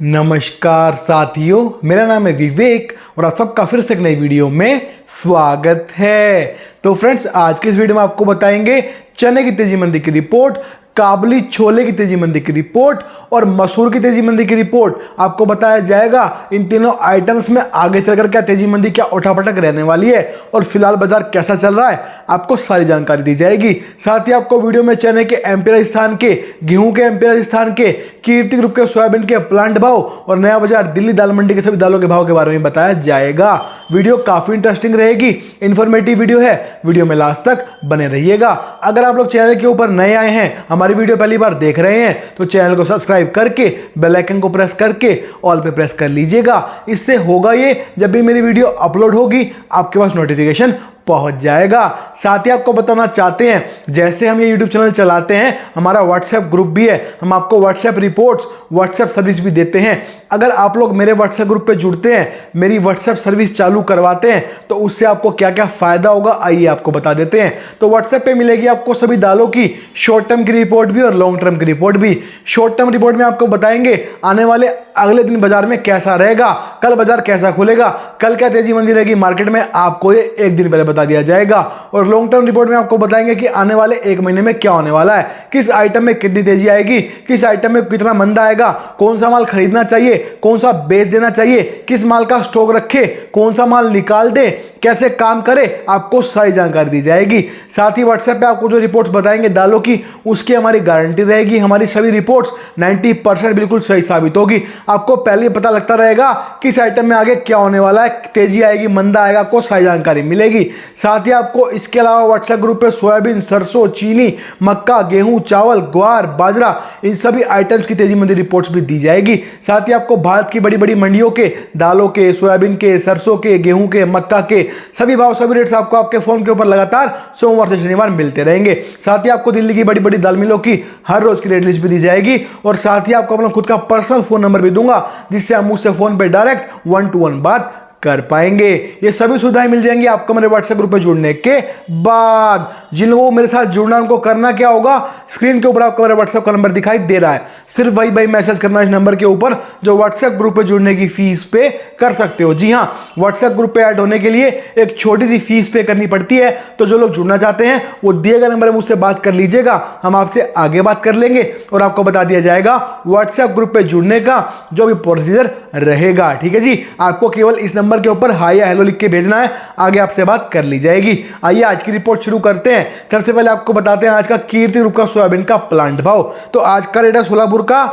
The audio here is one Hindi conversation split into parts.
नमस्कार साथियों, मेरा नाम है विवेक और आप सबका फिर से एक नई वीडियो में स्वागत है। तो फ्रेंड्स, आज के इस वीडियो में आपको बताएंगे चने की तेजी मंदी की रिपोर्ट, काबुली छोले की तेजी मंदी की रिपोर्ट और मसूर की तेजी मंदी की रिपोर्ट आपको बताया जाएगा। इन तीनों आइटम्स में आगे चलकर क्या तेजी मंदी, क्या उठापटक रहने वाली है और फिलहाल बाजार कैसा चल रहा है, आपको सारी जानकारी दी जाएगी। साथ ही आपको वीडियो में चने के एमपी राजस्थान के, गेहूं के एमपी राजस्थान के, कीर्ति ग्रुप के सोयाबीन के प्लांट भाव और नया बाजार दिल्ली दाल मंडी के सभी दालों के भाव के बारे में बताया जाएगा। वीडियो काफी इंटरेस्टिंग रहेगी, इंफॉर्मेटिव वीडियो है, वीडियो में लास्ट तक बने रहिएगा। अगर आप लोग चैनल के ऊपर नए आए हैं, हमारी वीडियो पहली बार देख रहे हैं, तो चैनल को सब्सक्राइब करके बेल आइकन को प्रेस करके ऑल पे प्रेस कर लीजिएगा। इससे होगा ये, जब भी मेरी वीडियो अपलोड होगी आपके पास नोटिफिकेशन पहुंच जाएगा। साथ ही आपको बताना चाहते हैं, जैसे हम ये YouTube चैनल चलाते हैं, हमारा WhatsApp ग्रुप भी है, हम आपको WhatsApp रिपोर्ट्स, WhatsApp सर्विस भी देते हैं। अगर आप लोग मेरे WhatsApp ग्रुप पे जुड़ते हैं, मेरी WhatsApp सर्विस चालू करवाते हैं, तो उससे आपको क्या क्या फायदा होगा आइए आपको बता देते हैं। तो WhatsApp पे मिलेगी आपको सभी दालों की शॉर्ट टर्म की रिपोर्ट भी और लॉन्ग टर्म की रिपोर्ट भी। शॉर्ट टर्म रिपोर्ट में आपको बताएंगे आने वाले अगले दिन बाजार में कैसा रहेगा, कल बाजार कैसा खुलेगा, कल क्या तेजी मंदी रहेगी मार्केट में, आपको ये एक दिन पहले बता दिया जाएगा। और लॉन्ग टर्म रिपोर्ट में आपको बताएंगे कि आने वाले एक महीने में क्या होने वाला है, किस आइटम में कितनी तेजी आएगी, किस आइटम में कितना मंदा आएगा, कौन सा माल खरीदना चाहिए, कौन सा बेच देना चाहिए, किस माल का स्टॉक रखे, कौन सा माल निकाल दे, कैसे काम करे, आपको सारी जानकारी दी जाएगी। साथ ही व्हाट्सएप पे आपको जो रिपोर्ट्स बताएंगे दालों की, उसकी हमारी गारंटी रहेगी। हमारी सभी रिपोर्ट्स 90% बिल्कुल सही साबित होगी। आपको पहले पता लगता रहेगा किस आइटम में आगे क्या होने वाला है, तेजी आएगी, मंदा आएगा, आपको सारी जानकारी मिलेगी। साथ ही आपको इसके अलावा व्हाट्सएप ग्रुप पे सोयाबीन, सरसों, चीनी, मक्का, गेहूं, चावल, ग्वार, बाजरा, इन सभी आइटम्स की तेजी मंदी रिपोर्ट्स भी दी जाएगी। साथ ही आपको भारत की बड़ी बड़ी मंडियों के, दालों के, सोयाबीन के, सरसों के, गेहूं के, मक्का के सभी भाव, सभी रेट्स आपको आपके फोन के ऊपर लगातार सोमवार से शनिवार मिलते रहेंगे। साथ ही आपको दिल्ली की बड़ी बड़ी दाल मिलों की हर रोज की रेट लिस्ट भी दी जाएगी और साथ ही आपको अपना खुद का पर्सनल फोन नंबर भी दूंगा, जिससे आप मुझसे फोन पे डायरेक्ट 1 to 1 बात कर पाएंगे। ये सभी सुविधाएं मिल जाएंगी आपको मेरे व्हाट्सएप ग्रुप पे जुड़ने के बाद। जिन लोगों को मेरे साथ जुड़ना, उनको करना क्या होगा, स्क्रीन के ऊपर आपको मेरा व्हाट्सएप का नंबर दिखाई दे रहा है, सिर्फ वही मैसेज करना इस नंबर के ऊपर जो व्हाट्सएप ग्रुप पे जुड़ने की फीस पे कर सकते हो। जी हाँ, व्हाट्सएप ग्रुप पे ऐड होने के लिए एक छोटी सी फीस पे करनी पड़ती है। तो जो लोग जुड़ना चाहते हैं वो दिए गए नंबर मुझसे बात कर लीजिएगा, हम आपसे आगे बात कर लेंगे और आपको बता दिया जाएगा व्हाट्सएप ग्रुप पे जुड़ने का जो भी प्रोसीजर रहेगा। ठीक है जी, आपको केवल इस नंबर के ऊपर हाय या हेलो लिख के भेजना है, आगे आपसे बात कर ली जाएगी। आइए आज की रिपोर्ट शुरू करते हैं। सबसे पहले आपको बताते हैं आज का कीर्ति ग्रुप का सोयाबीन का प्लांट भाव। तो आज का रेट है सोलापुर का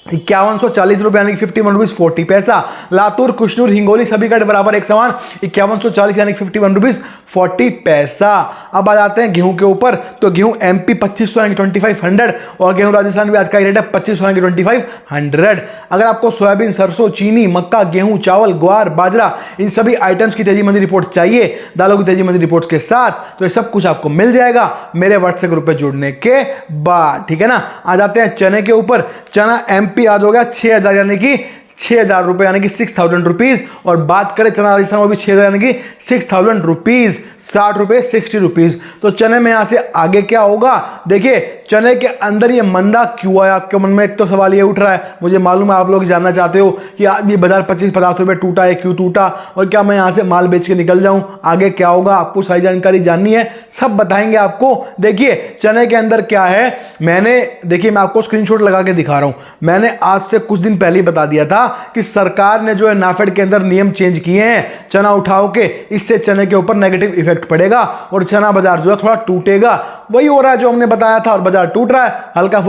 5140 रुपए यानी कि 51 रुपीज 40 पैसा। लातूर, कुशनूर, हिंगोली सभी का बराबर एक समान 5140 यानी 51 रुपीज 40 पैसा। अब आ जाते हैं गेहूं के ऊपर। तो गेहूं एमपी 2500 यानी 2500 और गेहूं राजस्थान भी आज का रेट है 2500 यानी 2500। अगर आपको सोयाबीन, सरसों, चीनी, मक्का, गेहूं, चावल, ग्वार, बाजरा, इन सभी आइटम्स की तेजी मंदी रिपोर्ट चाहिए, दालों की तेजी मंदी रिपोर्ट के साथ, तो ये सब कुछ आपको मिल जाएगा मेरे व्हाट्सएप ग्रुप पे जुड़ने के बाद। ठीक है ना। आ जाते हैं चने के ऊपर। चना एमपी आज हो गया 6000 यानी कि 6000 रुपए यानी कि 6000 रुपीज। और बात करें चना राजस्थान, वो भी 6000 यानी कि 6000 रुपीज, 60 रुपए 60 रुपीज। तो चने में यहां से आगे क्या होगा, देखिए चने के अंदर ये मंदा क्यों आया, आपके मन में एक तो सवाल ये उठ रहा है, मुझे मालूम है आप लोग जानना चाहते हो कि आज ये बाजार 25-50 रुपए टूटा है, क्यों टूटा और क्या मैं यहां से माल बेच के निकल जाऊं, आगे क्या होगा, आपको सारी जानकारी जाननी है, सब बताएंगे आपको। देखिए चने के अंदर क्या है, मैंने देखिए मैं आपको स्क्रीनशॉट लगा के दिखा रहा हूं। मैंने आज से कुछ दिन पहले बता दिया था कि सरकार ने जो है नाफेड के अंदर नियम चेंज किए हैं चना उठाओ के, इससे चने के ऊपर नेगेटिव इफेक्ट पड़ेगा और चना बाजार जो है थोड़ा टूटेगा। वही हो रहा है जो हमने बताया था और बाजार टूट रहा है हल्का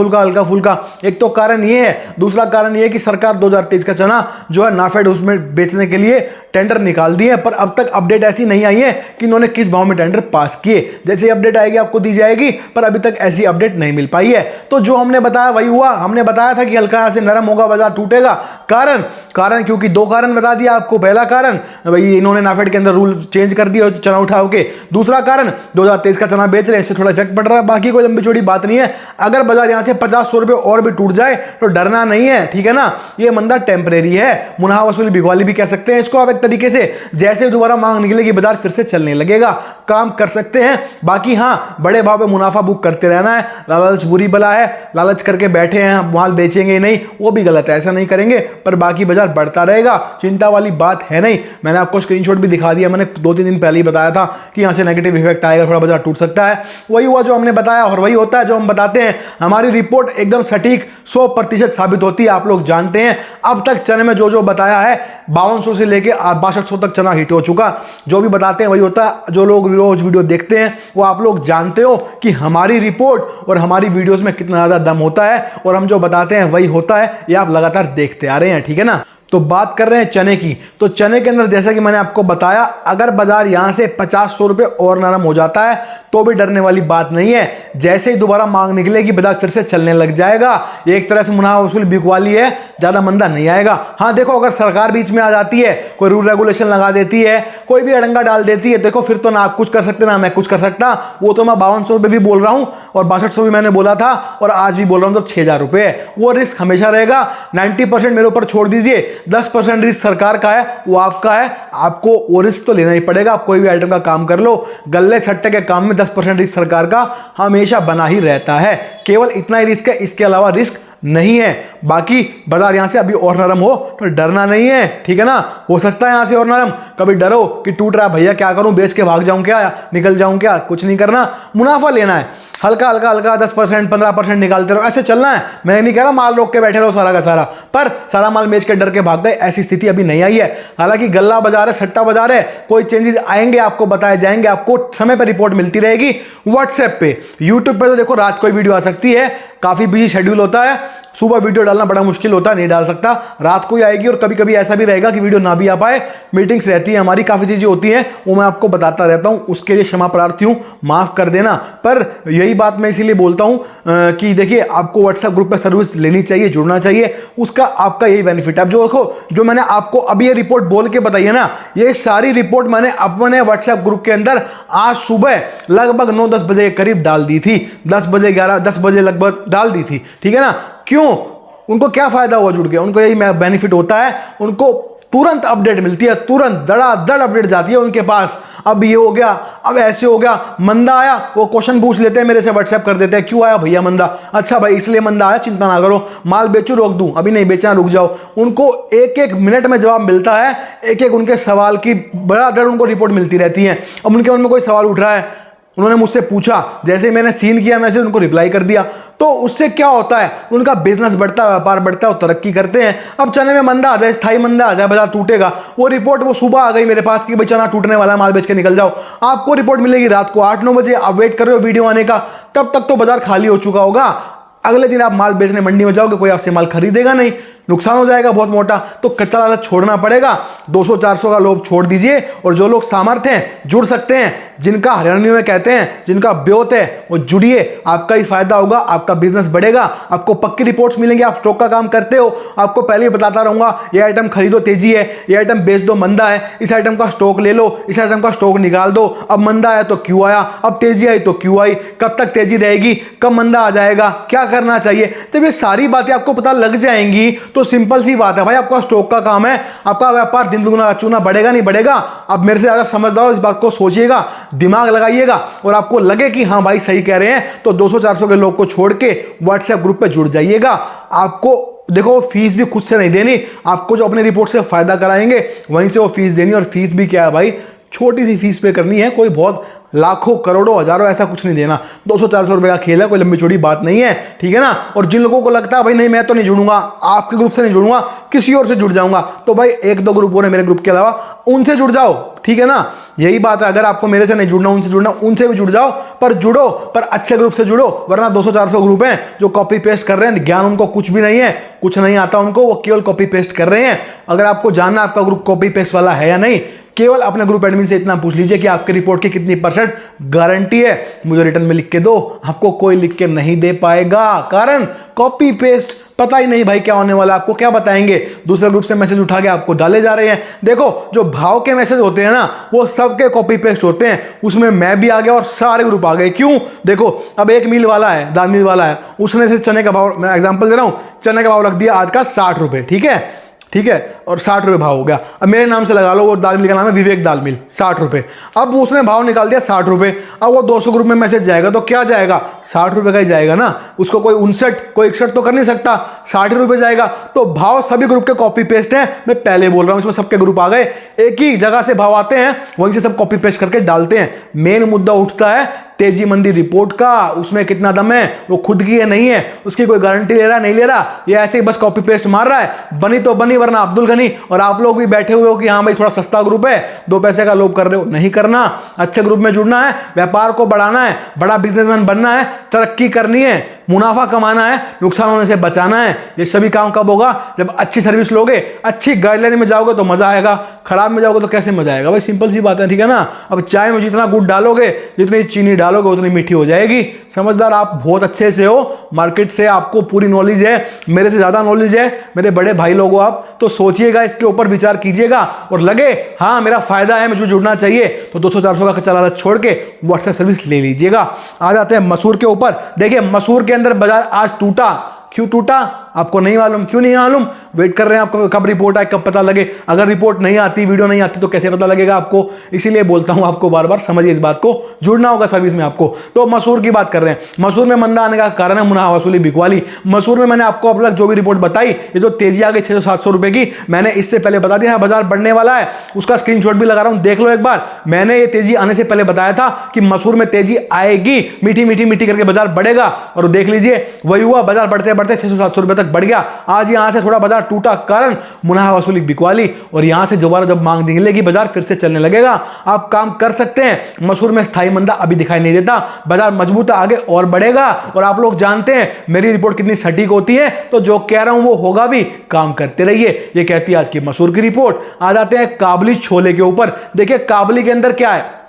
फुल्का। एक तो कारण ये है, दूसरा कारण ये है कि सरकार 2023 का चना जो है नाफेड उसमें बेचने के लिए टेंडर निकाल दिए, पर अब तक अपडेट ऐसी नहीं आई है कि इन्होंने किस भाव में टेंडर पास किए। जैसे अपडेट आएगी आपको दी जाएगी, पर अभी तक ऐसी अपडेट नहीं मिल पाई है। तो जो हमने बताया वही हुआ। हमने बताया था कि हल्का से नरम होगा, बाजार टूटेगा। कारण क्योंकि दो कारण बता दिया आपको। पहला कारण भाई इन्होंने नाफेड के अंदर रूल चेंज कर दिया चना उठाओ के। दूसरा कारण 2023 का चना बेच रहे हैं, इससे थोड़ा इफेक्ट पड़ रहा है, बाकी कोई लंबी चौड़ी बात नहीं है। अगर बाजार यहां से 50-100 रुपए और भी टूट जाए तो डरना नहीं है। ठीक है ना, ये मंदा टेम्परेरी है, मुनाफा वसूली बिगवाली भी कह सकते हैं इसको आप एक तरीके से। जैसे दोबारा मांग निकलेगी बाजार फिर से चलने लगेगा। काम कर सकते हैं। बाकी हाँ, बड़े भाव पे मुनाफा बुक करते रहना है, लालच बुरी बला है, लालच करके बैठे हैं माल बेचेंगे नहीं, वो भी गलत है, ऐसा नहीं करेंगे। पर बाकी बाजार बढ़ता रहेगा, चिंता वाली बात है नहीं। मैंने आपको स्क्रीनशॉट भी दिखा दिया, मैंने 2-3 दिन पहले ही बताया था कि यहाँ से नेगेटिव इफेक्ट आएगा, थोड़ा बाजार टूट सकता है। वही हुआ जो हमने बताया और वही होता है जो हम बताते हैं। हमारी रिपोर्ट एकदम सटीक 100% साबित होती है, आप लोग जानते हैं। अब तक चने में जो जो बताया है 5200 से लेके 6200 तक चना हिट हो चुका। जो भी बताते हैं वही होता है। जो लोग रोज वीडियो देखते हैं वो आप लोग जानते हो कि हमारी रिपोर्ट और हमारी वीडियोस में कितना ज्यादा दम होता है, और हम जो बताते हैं वही होता है। ये आप लगातार देखते आ रहे हैं, ठीक है ना। तो बात कर रहे हैं चने की, तो चने के अंदर जैसा कि मैंने आपको बताया, अगर बाजार यहां से 50-100 रुपए और नरम हो जाता है तो भी डरने वाली बात नहीं है। जैसे ही दोबारा मांग निकलेगी बाजार फिर से चलने लग जाएगा। एक तरह से मुनाफा वसूल बिकवाली है, ज्यादा मंदा नहीं आएगा। हाँ देखो, अगर सरकार बीच में आ जाती है, कोई रूल रेगुलेशन लगा देती है, कोई भी अड़ंगा डाल देती है, देखो फिर तो ना आप कुछ कर सकते ना मैं कुछ कर सकता। वो तो मैं 5200 रुपए भी बोल रहा हूं और 6200 भी मैंने बोला था और आज भी बोल रहा हूं, तो 6000 रुपए है। वो रिस्क हमेशा रहेगा। 90% मेरे ऊपर छोड़ दीजिए, 10% रिस्क सरकार का है, वो आपका है। आपको वो रिस्क तो लेना ही पड़ेगा। आप कोई भी आइटम का काम कर लो, गल्ले सट्टे के काम में 10% रिस्क सरकार का हमेशा बना ही रहता है। केवल इतना ही रिस्क है, इसके अलावा रिस्क नहीं है। बाकी बाजार यहां से अभी और नरम हो तो डरना नहीं है, ठीक है ना। हो सकता है यहां से और नरम, कभी डरो कि टूट रहा है भैया क्या करूं, बेच के भाग जाऊं क्या, निकल जाऊं क्या, कुछ नहीं करना, मुनाफा लेना है। हल्का हल्का हल्का 10% 15% निकालते रहो, ऐसे चलना है। मैं नहीं कह रहा माल रोक के बैठे रहो सारा का सारा, पर सारा माल बेच के डर के भाग गए, ऐसी स्थिति अभी नहीं आई है। हालांकि गल्ला बाजार है, सट्टा बाजार है, कोई चेंजेस आएंगे आपको बताए जाएंगे, आपको समय पर रिपोर्ट मिलती रहेगी व्हाट्सएप पे। यूट्यूब पे तो देखो रात को वीडियो आ सकती है, काफी बिजी शेड्यूल होता है, सुबह वीडियो डालना बड़ा मुश्किल होता है, नहीं डाल सकता, रात को ही आएगी। और कभी कभी ऐसा भी रहेगा कि वीडियो ना भी आ पाए, मीटिंग्स रहती है हमारी, काफी चीजें होती हैं, वो मैं आपको बताता रहता हूं, उसके लिए क्षमा प्रार्थी हूं, माफ कर देना। पर यही बात मैं इसीलिए बोलता हूं कि देखिए आपको व्हाट्सएप ग्रुप पर सर्विस लेनी चाहिए, जुड़ना चाहिए, उसका आपका यही बेनिफिट है। अब जो देखो, जो मैंने आपको अभी ये रिपोर्ट बोल के बताई है ना, ये सारी रिपोर्ट मैंने अपने व्हाट्सएप ग्रुप के अंदर आज सुबह लगभग 9-10 बजे के करीब डाल दी थी, 10 बजे लगभग डाल दी थी, ठीक है ना। क्यों? उनको क्या फायदा हुआ जुड़ के? उनको यही बेनिफिट होता है, उनको तुरंत अपडेट मिलती है, तुरंत धड़ाधड़ अपडेट जाती है उनके पास। अब ये हो गया, अब ऐसे हो गया, मंदा आया, वो क्वेश्चन पूछ लेते हैं मेरे से, व्हाट्सएप कर देते हैं, क्यों आया भैया मंदा? अच्छा भाई इसलिए मंदा आया, चिंता ना करो, माल बेचो रोक दूं, अभी नहीं बेचना रुक जाओ। उनको एक एक मिनट में जवाब मिलता है, एक एक उनके सवाल की धड़ाधड़ उनको रिपोर्ट मिलती रहती है। अब उनके मन में कोई सवाल उठ रहा है, उन्होंने मुझसे पूछा, जैसे मैंने सीन किया मैसेज उनको रिप्लाई कर दिया, तो उससे क्या होता है, उनका बिजनेस बढ़ता है, व्यापार बढ़ता है, वो तरक्की करते हैं। अब चने में मंदा आ जाए, स्थायी मंदा आ जाए, बाजार टूटेगा, वो रिपोर्ट वो सुबह आ गई मेरे पास कि भाई चना टूटने वाला है, माल बेच के निकल जाओ, आपको रिपोर्ट मिलेगी रात को 8-9 बजे, आप वेट कर रहे हो वीडियो आने का, तब तक तो बाजार खाली हो चुका होगा। अगले दिन आप माल बेचने मंडी में जाओगे, कोई आपसे माल खरीदेगा नहीं, नुकसान हो जाएगा बहुत मोटा। तो कच्चा लालच छोड़ना पड़ेगा, 200-400 का लोभ छोड़ दीजिए। और जो लोग सामर्थ्य हैं, जुड़ सकते हैं, जिनका हरियाणवी में कहते हैं जिनका ब्योत है, वो जुड़िए, आपका ही फायदा होगा, आपका बिजनेस बढ़ेगा, आपको पक्की रिपोर्ट्स मिलेंगी। आप स्टॉक का काम करते हो, आपको पहले ही बताता रहूंगा, ये आइटम खरीदो तेजी है, ये आइटम बेच दो मंदा है, इस आइटम का स्टॉक ले लो, इस आइटम का स्टॉक निकाल दो। अब मंदा आया तो क्यों आया, अब तेजी आई तो क्यों आई, कब तक तेजी रहेगी, कब मंदा आ जाएगा, क्या करना चाहिए, जब ये सारी बातें आपको पता लग जाएंगी तो सिंपल सी बात है भाई, आपका स्टॉक का काम है, आपका व्यापार दिन दुगना चूना बढ़ेगा नहीं बढ़ेगा। अब मेरे से ज्यादा समझदार हो, इस बात को सोचिएगा, दिमाग लगाइएगा, और आपको लगे कि हाँ भाई सही कह रहे हैं, तो 200-400 के लोग को छोड़ के व्हाट्सएप ग्रुप पे जुड़ जाइएगा। आपको देखो फीस भी खुद से नहीं देनी, आपको जो अपने रिपोर्ट से फायदा कराएंगे वहीं से वो फीस देनी। और फीस भी क्या है भाई, छोटी सी फीस पे करनी है, कोई बहुत लाखों करोड़ों हजारों ऐसा कुछ नहीं देना। 200-400 रुपए का खेल है, कोई लंबी चौड़ी बात नहीं है, ठीक है ना। और जिन लोगों को लगता है भाई नहीं मैं तो नहीं जुड़ूंगा, आपके ग्रुप से नहीं जुड़ूंगा, किसी और से जुड़ जाऊंगा, तो भाई 1-2 ग्रुप और मेरे ग्रुप के अलावा, उनसे जुड़ जाओ, ठीक है ना। यही बात है, अगर आपको मेरे से नहीं जुड़ना, उनसे जुड़ना, उनसे भी जुड़ जाओ, पर जुड़ो, पर अच्छे ग्रुप से जुड़ो। वरना 200-400 ग्रुप हैं जो कॉपी पेस्ट कर रहे हैं, ज्ञान उनको कुछ भी नहीं है, कुछ नहीं आता उनको, वो केवल कॉपी पेस्ट कर रहे हैं। अगर आपको जानना आपका ग्रुप कॉपी पेस्ट वाला है या नहीं, केवल अपने ग्रुप एडमिन से इतना पूछ लीजिए कि आपके रिपोर्ट की कितनी % गारंटी है, मुझे रिटर्न में लिख के दो। आपको कोई लिख के नहीं दे पाएगा, कारण कॉपी पेस्ट, पता ही नहीं भाई क्या होने वाला, आपको क्या बताएंगे, दूसरे ग्रुप से मैसेज उठा के आपको डाले जा रहे हैं। देखो जो भाव के मैसेज होते हैं ना, वो सबके कॉपी पेस्ट होते हैं, उसमें मैं भी आ गया और सारे ग्रुप आ गए। क्यों? देखो अब एक मिल वाला है, दाल मिल वाला है, उसने से चने का भाव, मैं एग्जांपल दे रहा हूं, चने का भाव रख दिया आज का 60 रुपए, ठीक है, ठीक है, और 60 रुपये भाव हो गया। अब मेरे नाम से लगा लो, वो दाल मिल का नाम है विवेक दाल मिल, 60 रुपये। अब उसने भाव निकाल दिया 60 रुपये। अब वो 200 ग्रुप में मैसेज जाएगा तो क्या जाएगा, 60 रुपये का ही जाएगा ना, उसको कोई 59 कोई 61 तो कर नहीं सकता, 60 रुपये जाएगा। तो भाव सभी ग्रुप के कॉपी पेस्ट हैं, मैं पहले बोल रहा हूं, इसमें सबके ग्रुप आ गए, एक ही जगह से भाव आते हैं, वहीं से सब कॉपी पेस्ट करके डालते हैं। मेन मुद्दा उठता है तेजी मंदी रिपोर्ट का, उसमें कितना दम है, वो खुद की है नहीं है, उसकी कोई गारंटी ले रहा नहीं ले रहा, ये ऐसे ही बस कॉपी पेस्ट मार रहा है। बनी तो बनी, वरना अब्दुल गनी और आप लोग भी बैठे हुए हो कि हाँ भाई थोड़ा सस्ता ग्रुप है, 2 पैसे का लोभ कर रहे हो। नहीं करना, अच्छे ग्रुप में जुड़ना है, व्यापार को बढ़ाना है, बड़ा बिजनेसमैन बनना है, तरक्की करनी है, मुनाफा कमाना है, नुकसान होने से बचाना है। ये सभी काम कब होगा, जब अच्छी सर्विस लोगे, अच्छी गाइडलाइन में जाओगे तो मजा आएगा, खराब में जाओगे तो कैसे मजा आएगा भाई, सिंपल सी बात है, ठीक है ना। अब चाय में जितना गुड़ डालोगे, जितनी चीनी डालोगे, उतनी मीठी हो जाएगी। समझदार आप बहुत अच्छे से हो, मार्केट से आपको पूरी नॉलेज है, मेरे से ज्यादा नॉलेज है, मेरे बड़े भाई लोग हो आप, तो सोचिएगा, इसके ऊपर विचार कीजिएगा, और लगे हाँ मेरा फायदा है, मुझे जुड़ना चाहिए, तो 200-400 का कच्चा लालच छोड़ के व्हाट्सएप सर्विस ले लीजिएगा। आ जाते हैं मसूर के ऊपर। देखिए मसूर के अंदर बाजार आज टूटा, क्यों टूटा आपको नहीं मालूम, क्यों नहीं मालूम, वेट कर रहे हैं आपको कब रिपोर्ट आए, कब पता लगे। अगर रिपोर्ट नहीं आती, वीडियो नहीं आती, तो कैसे पता लगेगा आपको, इसीलिए बोलता हूं आपको बार बार, समझिए इस बात को, जुड़ना होगा सर्विस में आपको। तो मसूर की बात कर रहे हैं, मसूर में मंदा आने का कारण है मुनाफा वसूली बिकवाली। मसूर में मैंने आपको अब तक जो भी रिपोर्ट बताई, ये जो तेजी आ गई 600-700 रुपए की, मैंने इससे पहले बता दिया बाजार बढ़ने वाला है, उसका स्क्रीनशॉट भी लगा रहा हूं, देख लो एक बार। मैंने ये तेजी आने से पहले बताया था कि मसूर में तेजी आएगी, मीठी मीठी मीठी करके बाजार बढ़ेगा, और देख लीजिए वही हुआ, बाजार बढ़ते बढ़ते 600-700 रुपए तक बढ़ गया। आज यहां से थोड़ा बाजार टूटा, कारण मुनाफा वसूली बिकवाली, और यहां से दोबारा जब मांग निकलेगी बाजार फिर से चलने लगेगा। आप काम कर सकते हैं। मसूर में स्थायी मंदा अभी दिखाई नहीं देता, बाजार मजबूत आगे और बढ़ेगा, और आप लोग जानते हैं मेरी रिपोर्ट कितनी सटीक होती है, तो जो कह रहा हूं वो होगा भी, काम करते रहिए। ये कहती है आज की मसूर की रिपोर्ट। आ जाते हैं काबुली छोले के ऊपर। देखिए काबुली के अंदर क्या है,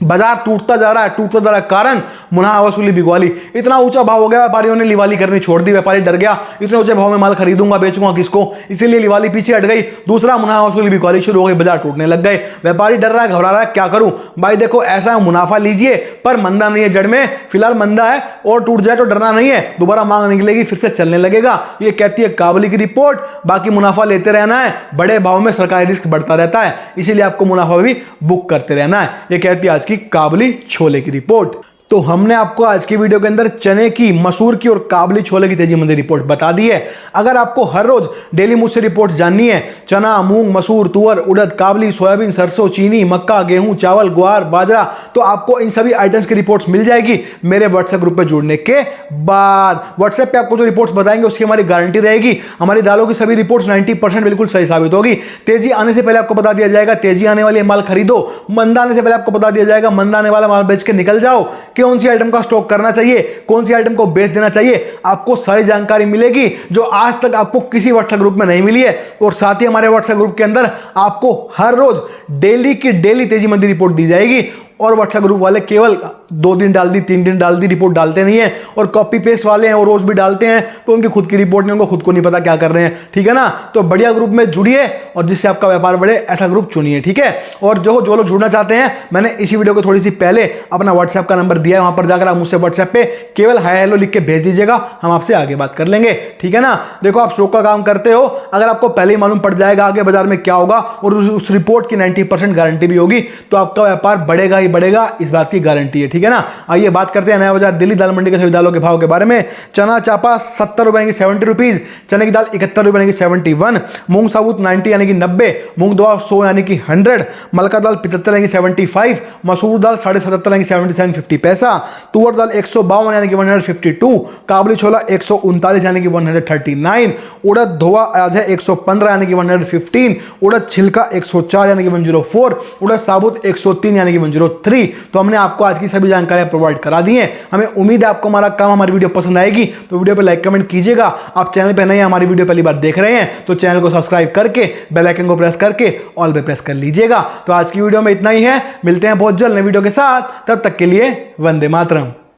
बाजार टूटता जा रहा है, टूटता जा रहा है, कारण मुनाफा वसूली बिकवाली। इतना ऊंचा भाव हो गया, व्यापारियों ने लिवाली करनी छोड़ दी, व्यापारी डर गया, इतने ऊंचे भाव में माल खरीदूंगा बेचूंगा किसको, इसीलिए लिवाली पीछे हट गई। दूसरा मुनाफा वसूली बिकवाली शुरू हो गई, बाजार टूटने लग गए, व्यापारी डर रहा है, घबरा रहा है, क्या करूं भाई। देखो ऐसा मुनाफा लीजिए, पर मंदा नहीं है जड़ में, फिलहाल मंदा है, और टूट जाए तो डरना नहीं है, दोबारा मांग निकलेगी फिर से चलने लगेगा। ये कहती है काबुली की रिपोर्ट। बाकी मुनाफा लेते रहना है, बड़े भाव में सरकारी रिस्क बढ़ता रहता है, इसीलिए आपको मुनाफा भी बुक करते रहना है। ये कहती है आज की काबुली छोले की रिपोर्ट। तो हमने आपको आज की वीडियो के अंदर चने की, मसूर की और काबुली छोले की तेजी मंदी रिपोर्ट बता दी है। अगर आपको हर रोज डेली मुझसे रिपोर्ट जाननी है, चना, मूंग, मसूर, तुअर, उड़द, काबुली, सोयाबीन, सरसों, चीनी, मक्का, गेहूं, चावल, ग्वार, बाजरा, तो आपको इन सभी आइटम्स की रिपोर्ट्स मिल जाएगी मेरे व्हाट्सएप ग्रुप पे जुड़ने के बाद। व्हाट्सएप पे आपको जो रिपोर्ट्स बताएंगे उसकी हमारी गारंटी रहेगी। हमारी दालों की सभी रिपोर्ट्स 90% बिल्कुल सही साबित होगी। तेजी आने से पहले आपको बता दिया जाएगा तेजी आने वाली माल खरीदो, मंदा आने से पहले आपको बता दिया जाएगा मंदा आने वाला माल बेच के निकल जाओ, कौन सी आइटम का स्टॉक करना चाहिए, कौन सी आइटम को बेच देना चाहिए, आपको सारी जानकारी मिलेगी जो आज तक आपको किसी व्हाट्सएप ग्रुप में नहीं मिली है। और साथ ही हमारे व्हाट्सएप ग्रुप के अंदर आपको हर रोज डेली की डेली तेजी मंदी रिपोर्ट दी जाएगी। और व्हाट्सएप ग्रुप वाले केवल 2 दिन डाल दी, 3 दिन डाल दी, रिपोर्ट डालते नहीं है। और कॉपी पेस्ट वाले हैं वो रोज भी डालते हैं, तो उनकी खुद की रिपोर्ट नहीं, उनको खुद को नहीं पता क्या कर रहे हैं, ठीक है ना। तो बढ़िया ग्रुप में जुड़िए और जिससे आपका व्यापार बढ़े ऐसा ग्रुप चुनिए, ठीक है। और जो लोग जुड़ना चाहते हैं, मैंने इसी वीडियो को थोड़ी सी पहले अपना व्हाट्सएप का नंबर दिया है, वहां पर जाकर आप मुझसे व्हाट्सएप पे केवल हाय हेलो लिख के भेज दीजिएगा, हम आपसे आगे बात कर लेंगे, ठीक है ना। देखो आप स्टॉक का काम करते हो, अगर आपको पहले ही मालूम पड़ जाएगा आगे बाजार में क्या होगा और उस रिपोर्ट की 90% गारंटी भी होगी, तो आपका व्यापार बढ़ेगा ही बढ़ेगा, इस बात की गारंटी है, ठीक है ना। आइए बात करते हैं नया बाजार दिल्ली दाल मंडी के सभी दालों के भाव के बारे में। चना चापा 70 रुपए की 70 रुपीज, चने की दाल 71 रुपए की 71, मूंग साबुत 90 यानी कि 90, मूंग दवा 100 यानी कि 100, मलका दाल 75 यानी कि 75, मसूर दाल 77.5 यानी कि 77.50 पैसा, तुअर दाल 152 यानी कि 152, काबुली छोला 139 यानी कि 139, उड़द धोआ आज है 115 यानी कि 115, उड़द छिलका 104 यानी कि 104, उड़द साबुत 103 यानी कि 103। तो हमने आपको आज की सभी जानकारियां प्रोवाइड करा दी हैं। हमें उम्मीद है आपको हमारा काम, हमारी वीडियो पसंद आएगी, तो वीडियो पे लाइक कमेंट कीजिएगा। आप चैनल पे नए हैं, हमारी वीडियो पहली बार देख रहे हैं, तो चैनल को सब्सक्राइब करके बेल आइकन को प्रेस करके ऑल पे प्रेस कर लीजिएगा। तो आज की वीडियो में इतना ही है, मिलते हैं बहुत जल्द नई वीडियो के साथ, तब तक के लिए वंदे मातरम।